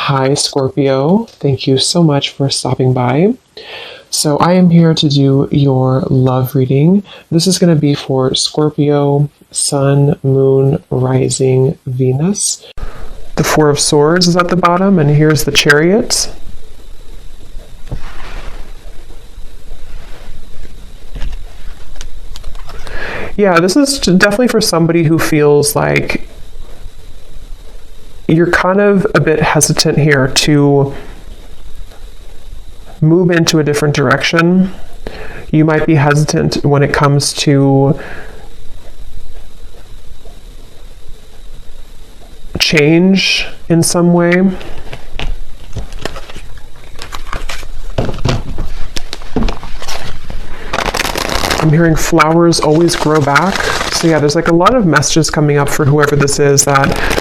Hi, Scorpio. Thank you so much for stopping by. So I am here to do your love reading. This is going to be for Scorpio, Sun, Moon, Rising, Venus. The Four of Swords is at the bottom, and here's the Chariot. Yeah, this is definitely for somebody who feels like you're kind of a bit hesitant here to move into a different direction. You might be hesitant when it comes to change in some way. I'm hearing flowers always grow back. So yeah, there's like a lot of messages coming up for whoever this is, that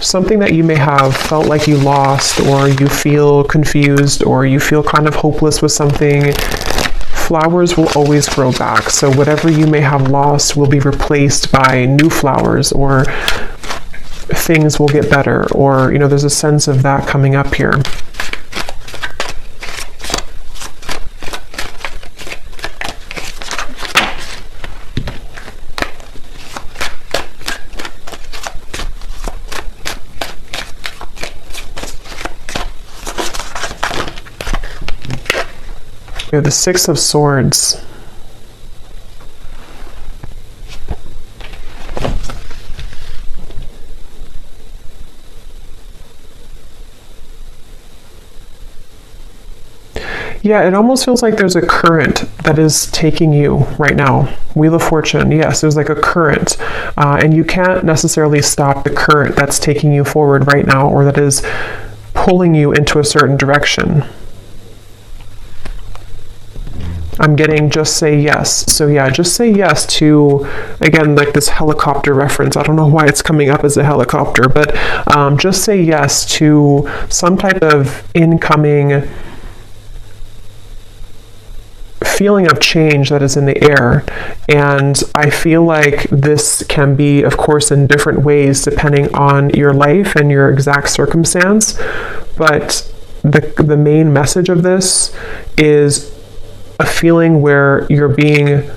something that you may have felt like you lost, or you feel confused, or you feel kind of hopeless with something, flowers will always grow back. So whatever you may have lost will be replaced by new flowers, or things will get better, or, you know, there's a sense of that coming up here. We have the Six of Swords. Yeah, it almost feels like there's a current that is taking you right now. Wheel of Fortune, yes, there's like a current. And you can't necessarily stop the current that's taking you forward right now, or that is pulling you into a certain direction. I'm getting just say yes. So yeah, just say yes to, again, like this helicopter reference. I don't know why it's coming up as a helicopter, but just say yes to some type of incoming feeling of change that is in the air. And I feel like this can be, of course, in different ways depending on your life and your exact circumstance. But the main message of this is a feeling where you're being,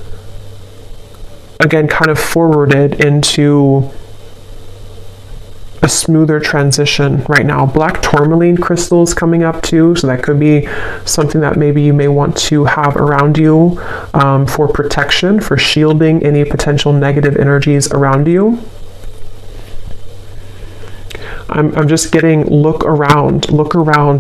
again, kind of forwarded into a smoother transition right now. Black tourmaline crystals coming up too, so that could be something that maybe you may want to have around you for protection, for shielding any potential negative energies around you. I'm just getting look around,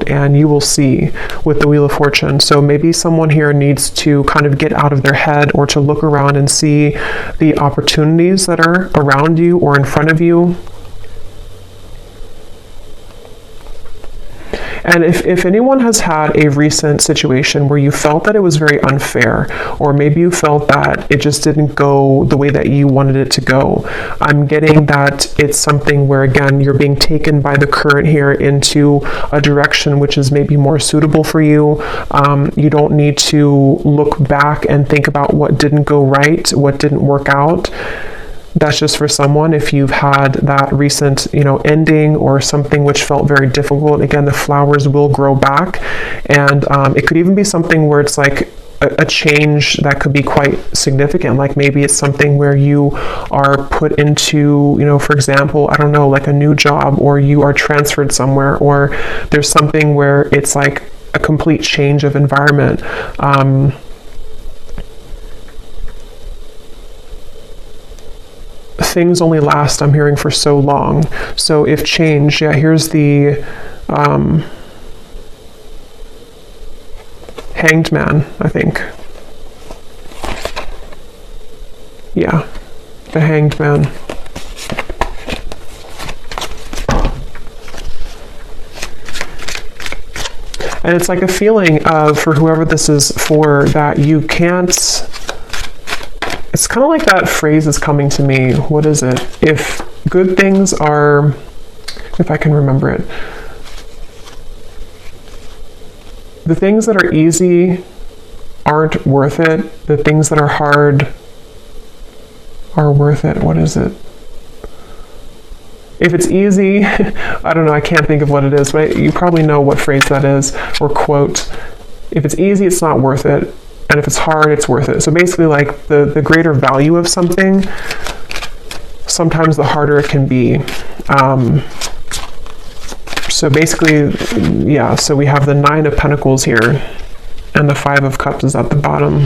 and you will see with the Wheel of Fortune. So maybe someone here needs to kind of get out of their head, or to look around and see the opportunities that are around you or in front of you. And if anyone has had a recent situation where you felt that it was very unfair, or maybe you felt that it just didn't go the way that you wanted it to go, I'm getting that it's something where, again, you're being taken by the current here into a direction which is maybe more suitable for you. You don't need to look back and think about what didn't go right, what didn't work out. That's just for someone if you've had that recent, ending, or something which felt very difficult. Again, the flowers will grow back, and it could even be something where it's like a change that could be quite significant. Like maybe it's something where you are put into, for example, I don't know, like a new job, or you are transferred somewhere, or there's something where it's like a complete change of environment. Things only last, I'm hearing, for so long. So if change, yeah, here's the Hanged Man, I think. Yeah, the Hanged Man. And it's like a feeling of, for whoever this is for, that you can't. It's kind of like that phrase is coming to me. What is it? If good things are, if I can remember it. The things that are easy aren't worth it. The things that are hard are worth it. What is it? If it's easy, I don't know, I can't think of what it is, but you probably know what phrase that is, or quote. If it's easy, it's not worth it. And if it's hard, it's worth it. So basically, like, the greater value of something, sometimes the harder it can be. So basically, yeah, so we have the 9 of Pentacles here, and the 5 of Cups is at the bottom.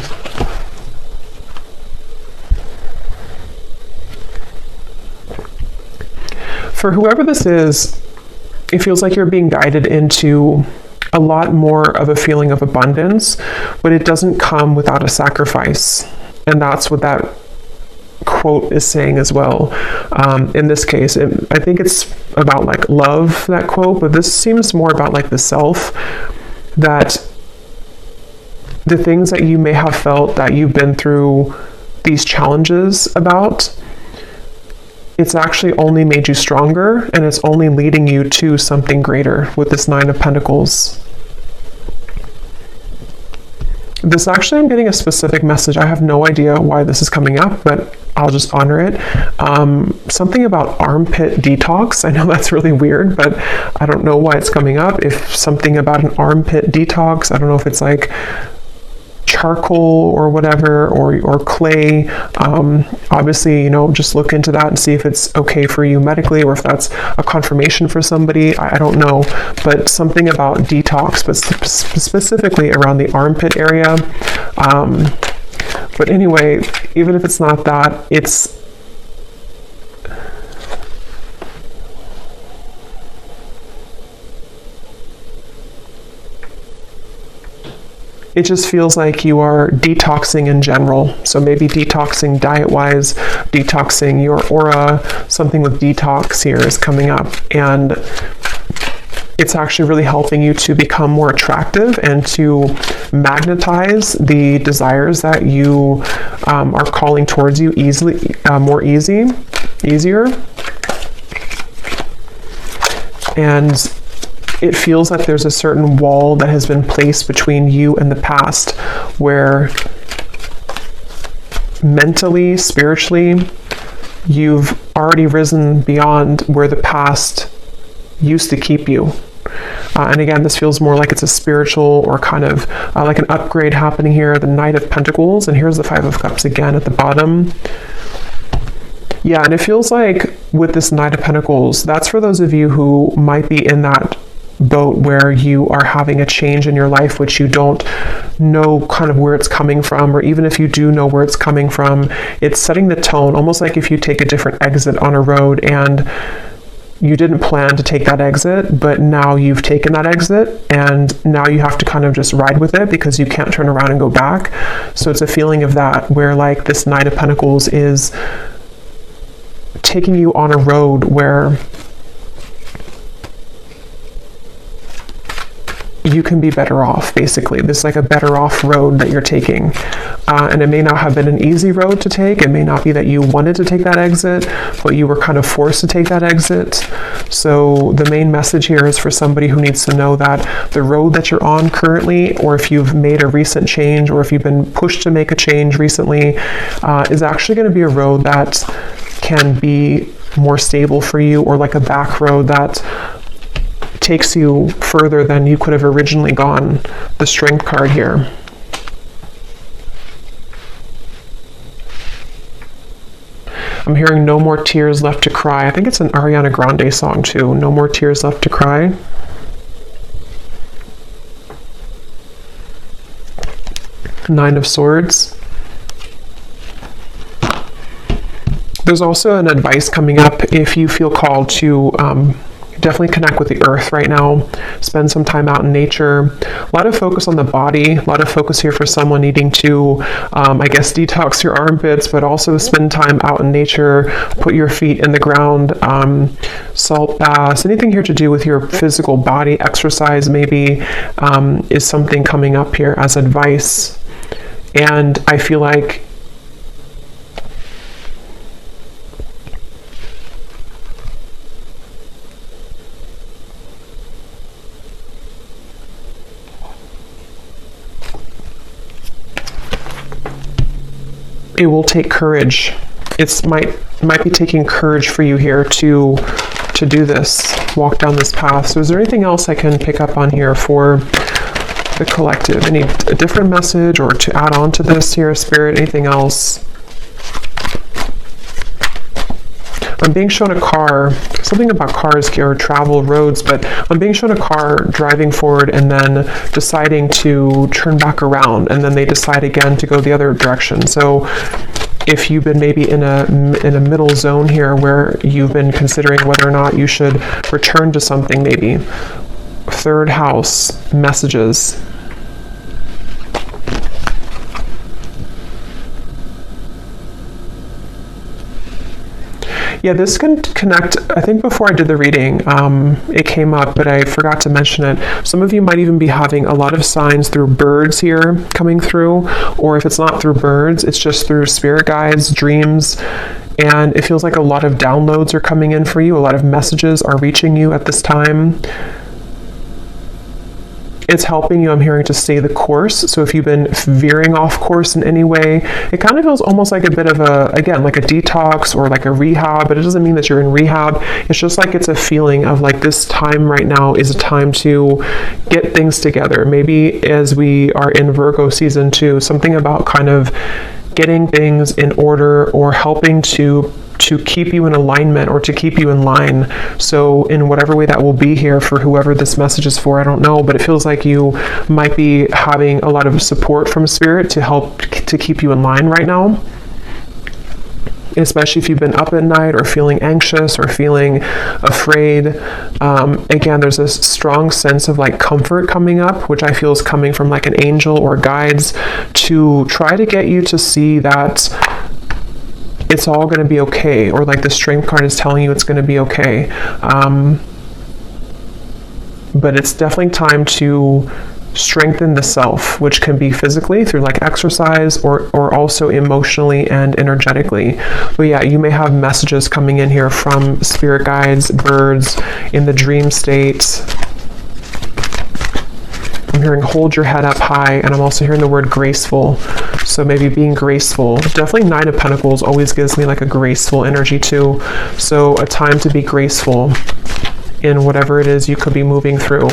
For whoever this is, it feels like you're being guided into a lot more of a feeling of abundance, but it doesn't come without a sacrifice. And that's what that quote is saying as well. In this case, I think it's about like love, that quote, but this seems more about like the self, that the things that you may have felt that you've been through these challenges about, it's actually only made you stronger, and it's only leading you to something greater with this 9 of Pentacles. This actually, I'm getting a specific message. I have no idea why this is coming up, but I'll just honor it. Something about armpit detox. I know that's really weird, but I don't know why it's coming up. If something about an armpit detox, I don't know if it's like charcoal or whatever, or clay. Obviously, you know, just look into that and see if it's okay for you medically, or if that's a confirmation for somebody. I don't know, but something about detox, but specifically around the armpit area. But anyway, even if it's not that, it just feels like you are detoxing in general. So maybe detoxing diet-wise, detoxing your aura, something with detox here is coming up. And it's actually really helping you to become more attractive and to magnetize the desires that you are calling towards you easier. And it feels like there's a certain wall that has been placed between you and the past, where mentally, spiritually, you've already risen beyond where the past used to keep you. And again, this feels more like it's a spiritual or kind of like an upgrade happening here. The Knight of Pentacles, and here's the 5 of Cups again at the bottom. Yeah, and it feels like with this Knight of Pentacles, that's for those of you who might be in that boat where you are having a change in your life which you don't know kind of where it's coming from, or even if you do know where it's coming from, it's setting the tone, almost like if you take a different exit on a road and you didn't plan to take that exit, but now you've taken that exit, and now you have to kind of just ride with it because you can't turn around and go back. So it's a feeling of that, where like this Knight of Pentacles is taking you on a road where you can be better off, basically. This is like a better off road that you're taking. And it may not have been an easy road to take. It may not be that you wanted to take that exit, but you were kind of forced to take that exit. So the main message here is for somebody who needs to know that the road that you're on currently, or if you've made a recent change, or if you've been pushed to make a change recently, is actually going to be a road that can be more stable for you, or like a back road that takes you further than you could have originally gone. The Strength card here. I'm hearing No More Tears Left to Cry. I think it's an Ariana Grande song too. No More Tears Left to Cry. Nine of Swords. There's also an advice coming up if you feel called to definitely connect with the earth right now. Spend some time out in nature. A lot of focus on the body. A lot of focus here for someone needing to, I guess, detox your armpits, but also spend time out in nature. Put your feet in the ground. Salt baths. Anything here to do with your physical body. Exercise maybe is something coming up here as advice. And I feel like it will take courage. It might be taking courage for you here to to do this, walk down this path. So is there anything else I can pick up on here for the collective? Any a different message or to add on to this here, Spirit? Anything else? I'm being shown a car, something about cars here, travel, roads, but I'm being shown a car driving forward and then deciding to turn back around, and then they decide again to go the other direction. So if you've been maybe in a middle zone here where you've been considering whether or not you should return to something, maybe. Third house, messages. Yeah, this can connect. I think before I did the reading, it came up, but I forgot to mention it. Some of you might even be having a lot of signs through birds here coming through, or if it's not through birds, it's just through spirit guides, dreams, and it feels like a lot of downloads are coming in for you. A lot of messages are reaching you at this time. It's helping you, I'm hearing, to stay the course. So if you've been veering off course in any way, it kind of feels almost like a bit of a, again, like a detox or like a rehab, but it doesn't mean that you're in rehab. It's just like it's a feeling of like this time right now is a time to get things together. Maybe as we are in Virgo season 2, something about kind of getting things in order or helping to keep you in alignment or to keep you in line. So in whatever way that will be here for whoever this message is for, I don't know, but it feels like you might be having a lot of support from Spirit to help to keep you in line right now. Especially if you've been up at night or feeling anxious or feeling afraid. Again, there's this strong sense of like comfort coming up, which I feel is coming from like an angel or guides to try to get you to see that it's all going to be okay, or like the Strength card is telling you it's going to be okay. But it's definitely time to strengthen the self, which can be physically through like exercise or also emotionally and energetically. But yeah, you may have messages coming in here from spirit guides, birds, in the dream state. I'm hearing hold your head up high, and I'm also hearing the word graceful. So maybe being graceful. Definitely 9 of Pentacles always gives me like a graceful energy too. So a time to be graceful in whatever it is you could be moving through.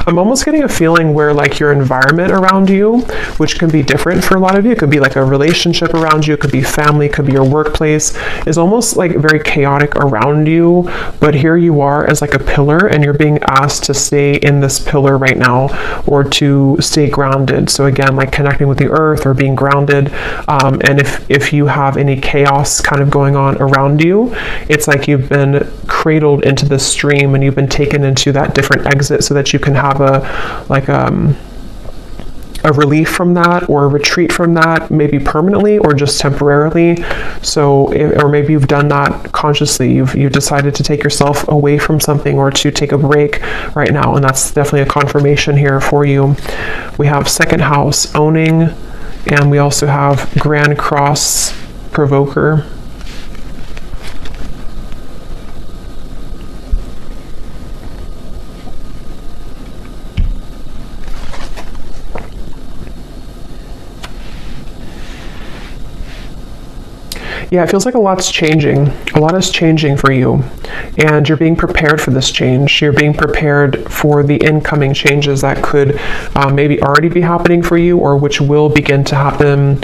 I'm almost getting a feeling where like your environment around you, which can be different for a lot of you, it could be like a relationship around you, it could be family, it could be your workplace, is almost like very chaotic around you, but here you are as like a pillar, and you're being asked to stay in this pillar right now, or to stay grounded. So again, like connecting with the earth or being grounded. And if you have any chaos kind of going on around you, it's like you've been cradled into the stream and you've been taken into that different exit so that you can have a relief from that, or a retreat from that, maybe permanently or just temporarily. So, or maybe you've done that consciously. You've decided to take yourself away from something or to take a break right now, and that's definitely a confirmation here for you. We have second house, owning, and we also have Grand Cross Provoker. Yeah, it feels like a lot's changing. A lot is changing for you, and you're being prepared for this change. You're being prepared for the incoming changes that could maybe already be happening for you, or which will begin to happen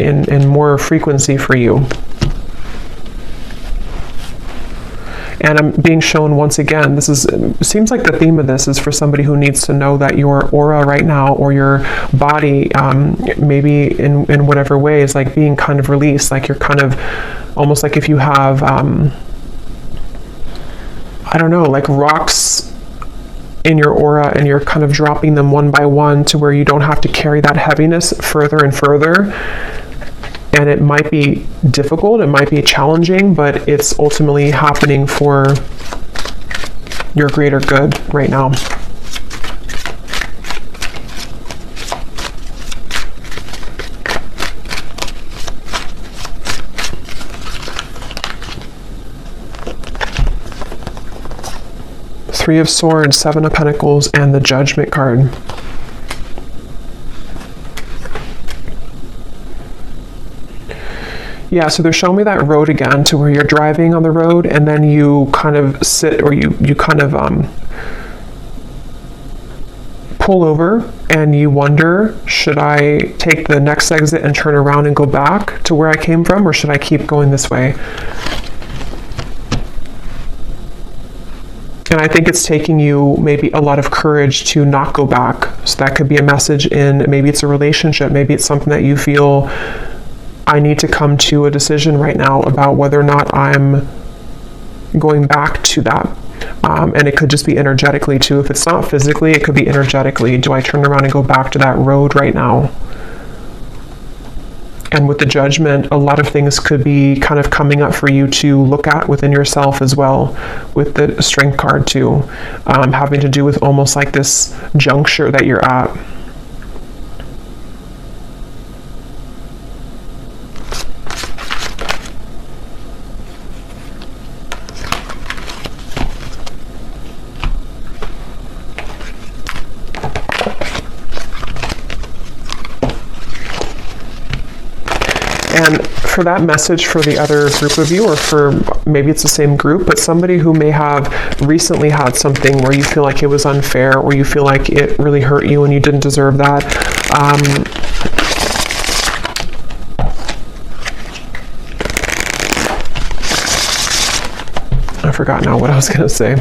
in more frequency for you. And I'm being shown once again, seems like the theme of this is for somebody who needs to know that your aura right now, or your body, maybe in whatever way, is like being kind of released. Like you're kind of, almost like if you have, I don't know, like rocks in your aura, and you're kind of dropping them one by one to where you don't have to carry that heaviness further and further. And it might be difficult, it might be challenging, but it's ultimately happening for your greater good right now. Three of Swords, Seven of Pentacles, and the Judgment card. Yeah, so they're showing me that road again, to where you're driving on the road and then you kind of sit, or you kind of pull over and you wonder, should I take the next exit and turn around and go back to where I came from, or should I keep going this way? And I think it's taking you maybe a lot of courage to not go back. So that could be a message in, maybe it's a relationship, maybe it's something that you feel, I need to come to a decision right now about whether or not I'm going back to that. And it could just be energetically too. If it's not physically, it could be energetically. Do I turn around and go back to that road right now? And with the Judgment, a lot of things could be kind of coming up for you to look at within yourself as well, with the Strength card too, having to do with almost like this juncture that you're at. And for that message for the other group of you, or for maybe it's the same group, but somebody who may have recently had something where you feel like it was unfair, or you feel like it really hurt you and you didn't deserve that. I forgot now what I was going to say.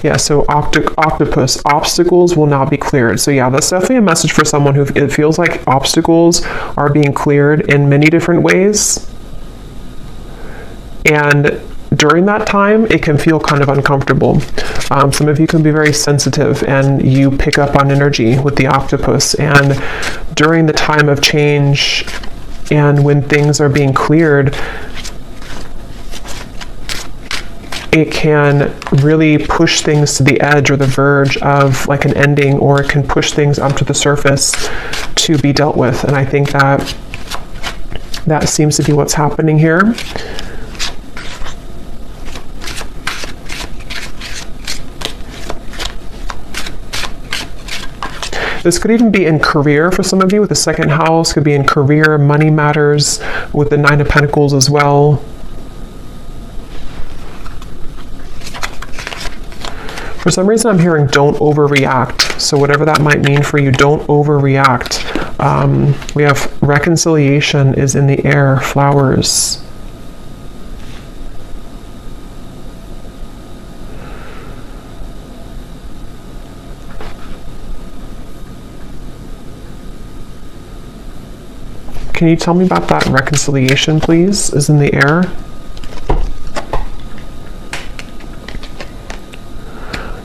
Yeah, so octopus, obstacles will not be cleared. So yeah, that's definitely a message for someone who it feels like obstacles are being cleared in many different ways. And during that time, it can feel kind of uncomfortable. Some of you can be very sensitive and you pick up on energy with the octopus. And during the time of change and when things are being cleared, it can really push things to the edge or the verge of like an ending, or it can push things up to the surface to be dealt with. And I think that that seems to be what's happening here. This could even be in career for some of you with the second house, could be in career, money matters, with the Nine of Pentacles as well. For some reason, I'm hearing don't overreact. So whatever that might mean for you, don't overreact. We have reconciliation is in the air, flowers. Can you tell me about that reconciliation, please, is in the air?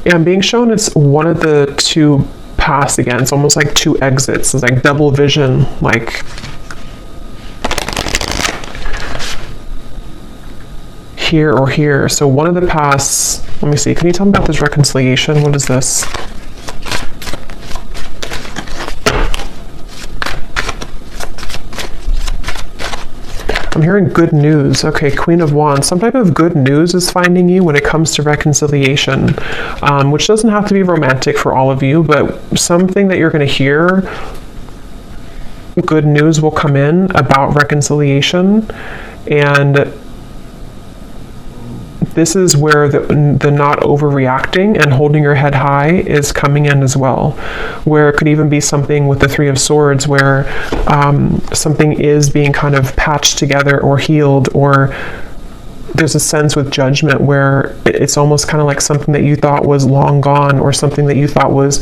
Yeah, I'm being shown it's one of the two paths again. It's almost like two exits. It's like double vision, like here or here. So one of the paths, let me see, can you tell me about this reconciliation? What is this? I'm hearing good news. Okay, Queen of Wands. Some type of good news is finding you when it comes to reconciliation, which doesn't have to be romantic for all of you, but something that you're going to hear, good news will come in about reconciliation. And this is where the not overreacting and holding your head high is coming in as well, where it could even be something with the Three of Swords where something is being kind of patched together or healed, or there's a sense with Judgment where it's almost kind of like something that you thought was long gone, or something that you thought was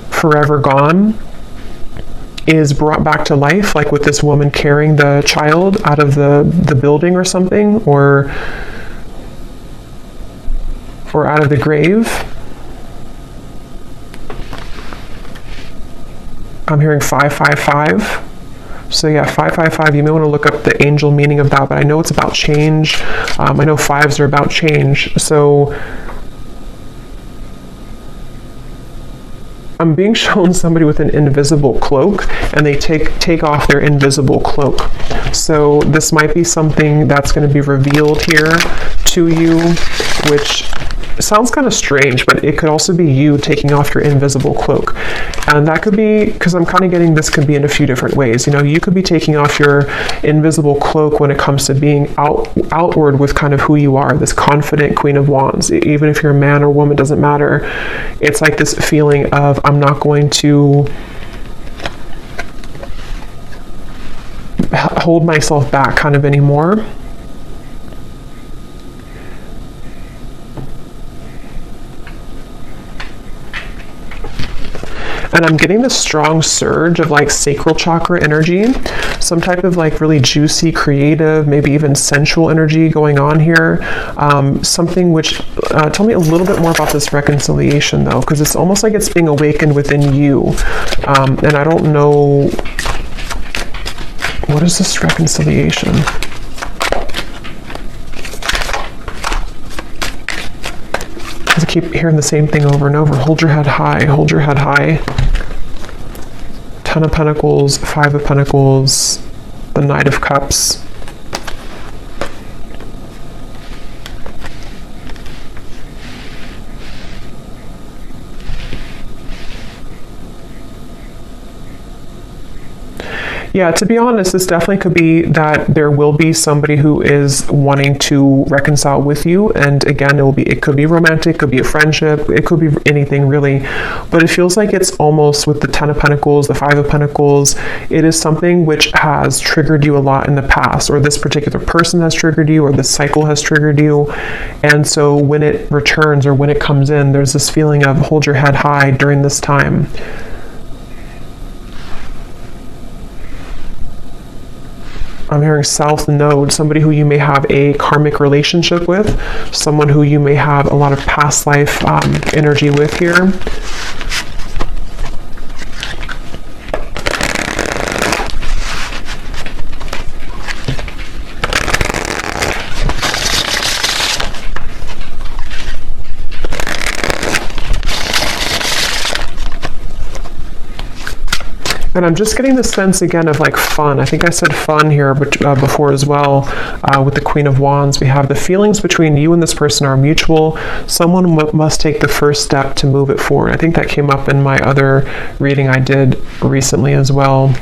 forever gone is brought back to life, like with this woman carrying the child out of the building or something, or out of the grave. I'm hearing 555. So yeah, 555, you may want to look up the angel meaning of that, but I know it's about change. I know fives are about change. So I'm being shown somebody with an invisible cloak, and they take off their invisible cloak. So this might be something that's going to be revealed here to you, which it sounds kind of strange, but it could also be you taking off your invisible cloak. And that could be, because I'm kind of getting this could be in a few different ways. You know, you could be taking off your invisible cloak when it comes to being outward with kind of who you are, this confident Queen of Wands. Even if you're a man or woman, doesn't matter. It's like this feeling of, I'm not going to hold myself back kind of anymore. And I'm getting this strong surge of like sacral chakra energy, some type of like really juicy, creative, maybe even sensual energy going on here. Something which, tell me a little bit more about this reconciliation though, because it's almost like it's being awakened within you. And I don't know, what is this reconciliation? I keep hearing the same thing over and over. Hold your head high, hold your head high. 10 of Pentacles, 5 of Pentacles, the Knight of Cups. Yeah, to be honest, this definitely could be that there will be somebody who is wanting to reconcile with you. And again, it could be romantic, it could be a friendship, it could be anything really. But it feels like it's almost with the 10 of Pentacles, the 5 of Pentacles, it is something which has triggered you a lot in the past, or this particular person has triggered you, or this cycle has triggered you. And so when it returns or when it comes in, there's this feeling of hold your head high during this time. I'm hearing South Node, somebody who you may have a karmic relationship with, someone who you may have a lot of past life energy with here. And I'm just getting the sense again of like fun. I think I said fun here before as well. With the Queen of Wands, we have the feelings between you and this person are mutual. Someone must take the first step to move it forward. I think that came up in my other reading I did recently as well.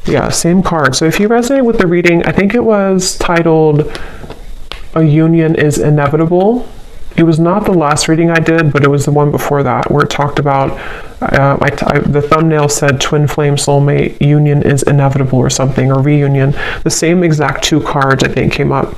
Yeah, same card. So if you resonate with the reading, I think it was titled A Union is Inevitable. It was not the last reading I did, but it was the one before that where it talked about, the thumbnail said twin flame soulmate, union is inevitable or something, or reunion. The same exact two cards I think came up.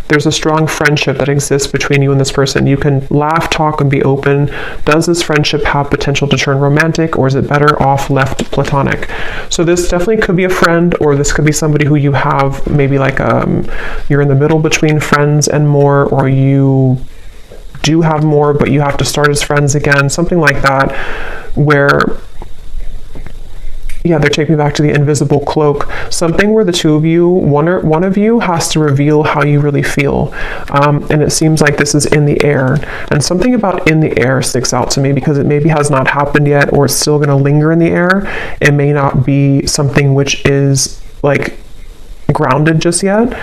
There's a strong friendship that exists between you and this person. You can laugh, talk, and be open. Does this friendship have potential to turn romantic, or is it better off left platonic? So this definitely could be a friend, or this could be somebody who you have maybe like you're in the middle between friends and more, or you do have more, but you have to start as friends again, something like that, where, yeah, they're taking me back to the invisible cloak, something where the two of you, one of you has to reveal how you really feel. And it seems like this is in the air, and something about in the air sticks out to me because it maybe has not happened yet, or it's still going to linger in the air. It may not be something which is like grounded just yet.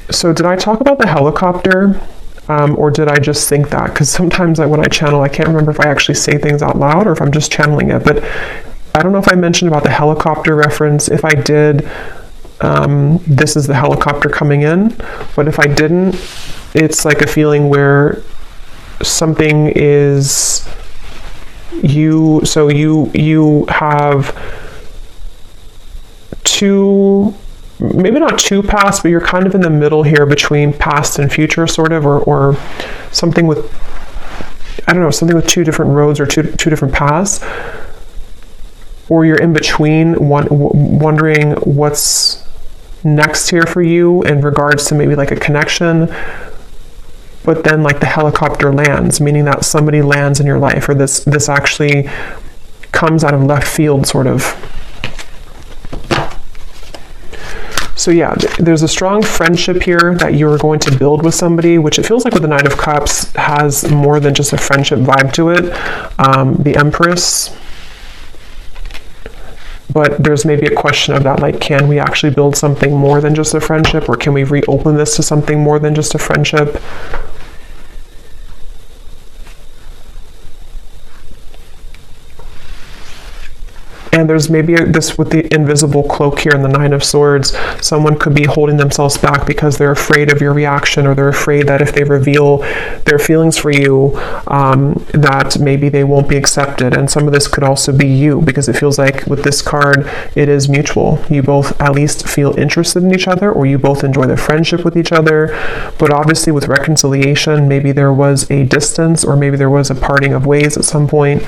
So did I talk about the helicopter? Or did I just think that? Because sometimes when I channel, I can't remember if I actually say things out loud or if I'm just channeling it. But I don't know if I mentioned about the helicopter reference. If I did, this is the helicopter coming in. But if I didn't, it's like a feeling where something is you. So you have two, maybe not two paths, but you're kind of in the middle here between past and future, sort of, or something with, I don't know, something with two different roads or two different paths, or you're in between, wondering what's next here for you in regards to maybe like a connection, but then like the helicopter lands, meaning that somebody lands in your life, or this actually comes out of left field, sort of. So yeah, there's a strong friendship here that you're going to build with somebody, which it feels like with the Knight of Cups has more than just a friendship vibe to it. The Empress, But there's maybe a question of that, like, can we actually build something more than just a friendship, or can we reopen this to something more than just a friendship? And there's maybe this with the invisible cloak here in the Nine of Swords. Someone could be holding themselves back because they're afraid of your reaction, or they're afraid that if they reveal their feelings for you, that maybe they won't be accepted. And some of this could also be you, because it feels like with this card, it is mutual. You both at least feel interested in each other, or you both enjoy the friendship with each other. But obviously with reconciliation, maybe there was a distance, or maybe there was a parting of ways at some point.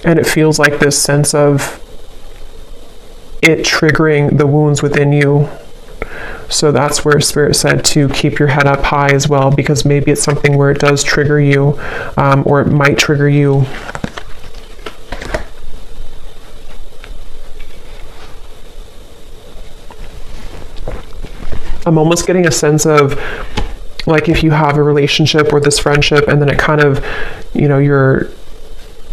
And it feels like this sense of it triggering the wounds within you. So that's where Spirit said to keep your head up high as well, because maybe it's something where it does trigger you, or it might trigger you. I'm almost getting a sense of, like, if you have a relationship or this friendship, and then it kind of, you know, you're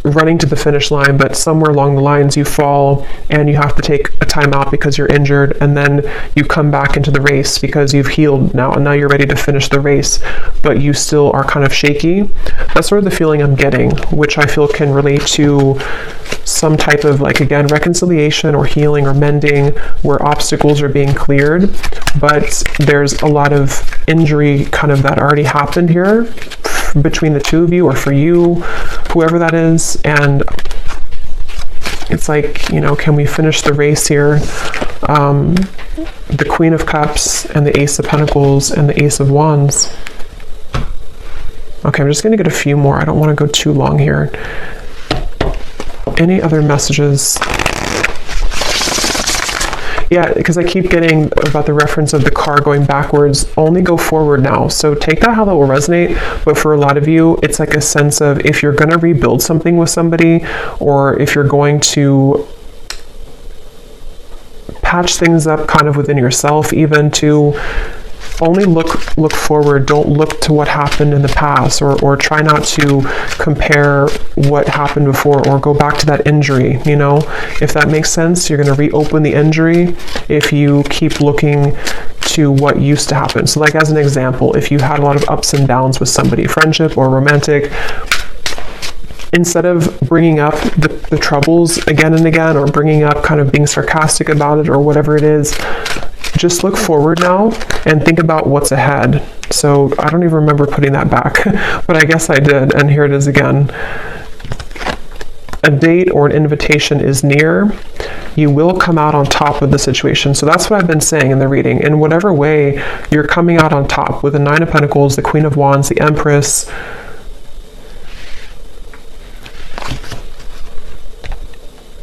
running to the finish line, but somewhere along the lines you fall and you have to take a time out because you're injured, and then you come back into the race because you've healed now, and now you're ready to finish the race, but you still are kind of shaky. That's sort of the feeling I'm getting, which I feel can relate to some type of, like, again, reconciliation or healing or mending, where obstacles are being cleared, but there's a lot of injury kind of that already happened here between the two of you, or for you, whoever that is. And it's like, you know, can we finish the race here? The Queen of Cups and the Ace of Pentacles and the Ace of Wands. Okay, I'm just going to get a few more. I don't want to go too long here. Any other messages? Yeah, because I keep getting about the reference of the car going backwards. Only go forward now. So take that how that will resonate. But for a lot of you, it's like a sense of, if you're going to rebuild something with somebody, or if you're going to patch things up kind of within yourself, even, to only look forward. Don't look to what happened in the past, or try not to compare what happened before, or go back to that injury. You know, if that makes sense, you're going to reopen the injury if you keep looking to what used to happen. So, like, as an example, if you had a lot of ups and downs with somebody, friendship or romantic, instead of bringing up the troubles again and again, or bringing up kind of being sarcastic about it or whatever it is, just look forward now and think about what's ahead. So I don't even remember putting that back, but I guess I did, and here it is again. A date or an invitation is near. You will come out on top of the situation. So that's what I've been saying in the reading. In whatever way, you're coming out on top with the Nine of Pentacles, the Queen of Wands, the Empress.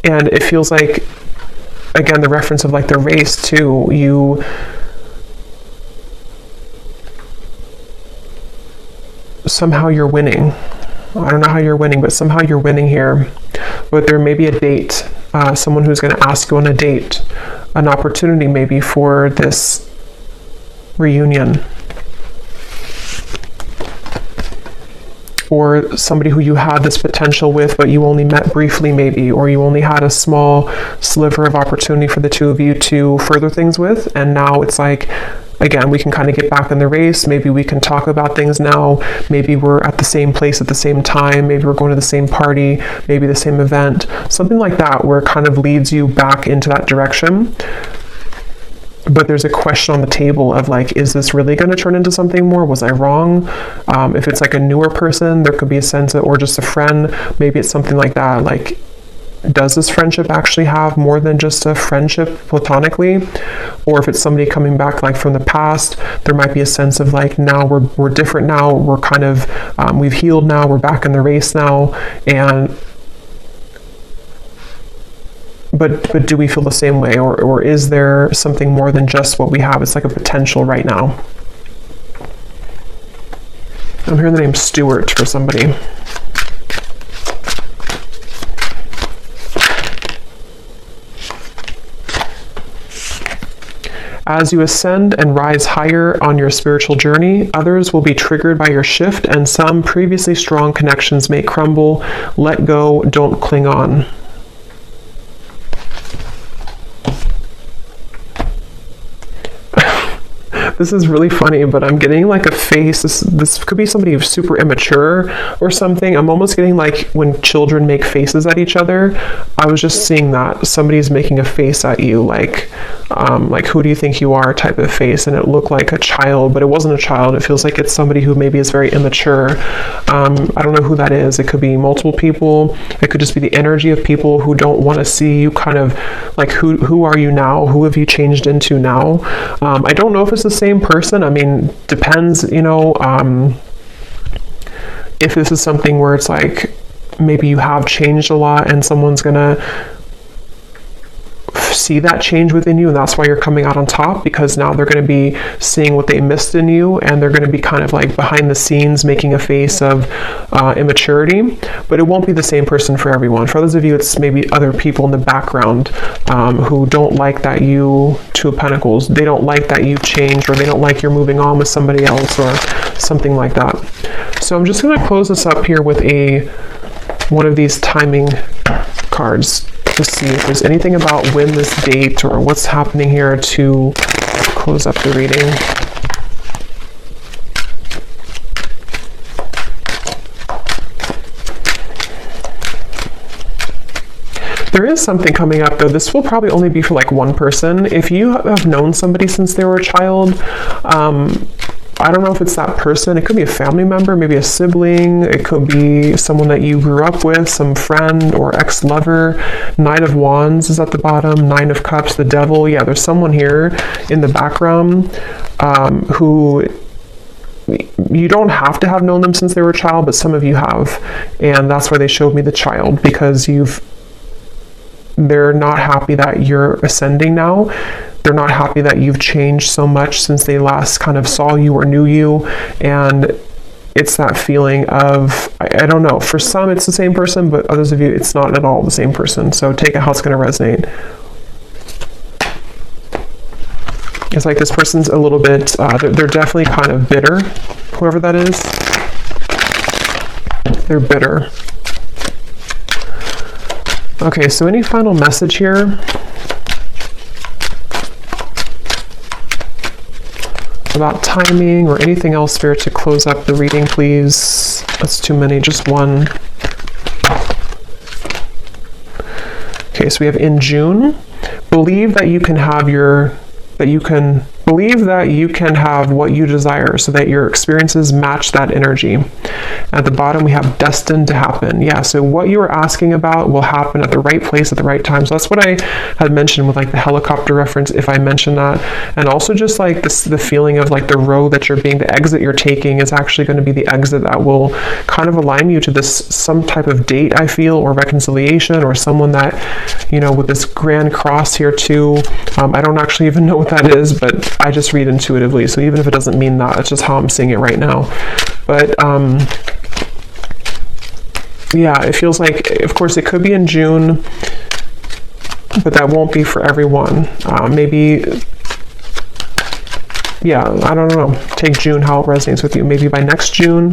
And it feels like, again, the reference of, like, the race too. You somehow you're winning. I don't know how you're winning, but somehow you're winning here. But there may be a date, someone who's going to ask you on a date, an opportunity maybe for this reunion. Or somebody who you had this potential with, but you only met briefly maybe, or you only had a small sliver of opportunity for the two of you to further things with. And now it's like, again, we can kind of get back in the race. Maybe we can talk about things now. Maybe we're at the same place at the same time. Maybe we're going to the same party, maybe the same event, something like that, where it kind of leads you back into that direction. But there's a question on the table of, like, is this really going to turn into something more? Was I wrong? If it's like a newer person, there could be a sense of, or just a friend, maybe it's something like that. Like, does this friendship actually have more than just a friendship platonically? Or if it's somebody coming back, like, from the past, there might be a sense of, like, now we're different now. We're kind of, we've healed now. We're back in the race now. And But do we feel the same way, or is there something more than just what we have? It's like a potential right now. I'm hearing the name Stuart for somebody. As you ascend and rise higher on your spiritual journey, others will be triggered by your shift, and some previously strong connections may crumble. Let go, don't cling on. This is really funny, but I'm getting like a face. This could be somebody who's super immature or something. I'm almost getting like when children make faces at each other. I was just seeing that somebody's making a face at you, like who do you think you are type of face, and it looked like a child, but it wasn't a child. It feels like it's somebody who maybe is very immature. I don't know who that is. It could be multiple people. It could just be the energy of people who don't want to see you, kind of like who are you now? Who have you changed into now? I don't know if it's the same person. I mean, depends, if this is something where it's like maybe you have changed a lot and someone's gonna see that change within you, and that's why you're coming out on top, because now they're going to be seeing what they missed in you, and they're going to be kind of like behind the scenes making a face of immaturity. But it won't be the same person for everyone. For others of you, it's maybe other people in the background who don't like that you, Two of Pentacles, they don't like that you've changed, or they don't like you're moving on with somebody else or something like that. So I'm just going to close this up here with one of these timing cards to see if there's anything about when this date or what's happening here to close up the reading. There is something coming up though. This will probably only be for like one person. If you have known somebody since they were a child, I don't know if it's that person. It could be a family member, maybe a sibling. It could be someone that you grew up with, some friend or ex-lover. Knight of Wands is at the bottom. Nine of Cups, the Devil. Yeah, there's someone here in the background who you don't have to have known them since they were a child, but some of you have. And that's why they showed me the child, because they're not happy that you're ascending now. They're not happy that you've changed so much since they last kind of saw you or knew you. And it's that feeling of, I don't know, for some it's the same person, but others of you, it's not at all the same person. So take it how it's going to resonate. It's like this person's a little bit, they're definitely kind of bitter, whoever that is. They're bitter. Okay, so any final message here? About timing or anything else, Spirit, to close up the reading, please. That's too many, just one. Okay, so we have in June, believe that you can have believe that you can have what you desire so that your experiences match that energy. At the bottom, we have destined to happen. Yeah, so what you are asking about will happen at the right place at the right time. So that's what I had mentioned with like the helicopter reference, if I mentioned that. And also just like the feeling of like the road that the exit you're taking is actually going to be the exit that will kind of align you to some type of date, I feel, or reconciliation, or someone that, with this grand cross here too. I don't actually even know what that is, but I just read intuitively, so even if it doesn't mean that, it's just how I'm seeing it right now. But yeah, it feels like, of course, it could be in June, but that won't be for everyone. Maybe, yeah, I don't know. Take June, how it resonates with you. Maybe by next June,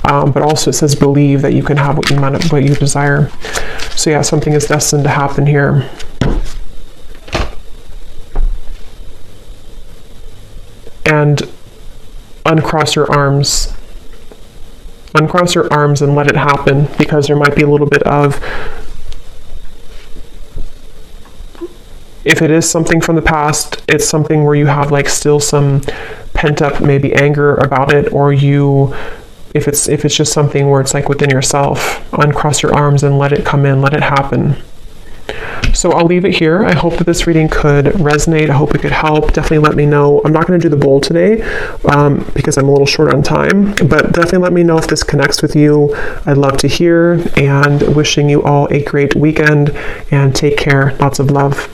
but also it says believe that you can have what you desire. So yeah, something is destined to happen here. And uncross your arms. Uncross your arms and let it happen, because there might be a little bit of, if it is something from the past, it's something where you have like still some pent up maybe anger about it, or if it's just something where it's like within yourself, uncross your arms and let it come in, let it happen. So I'll leave it here. I hope that this reading could resonate. I hope it could help. Definitely let me know. I'm not going to do the bowl today because I'm a little short on time, but definitely let me know if this connects with you. I'd love to hear, and wishing you all a great weekend, and take care. Lots of love.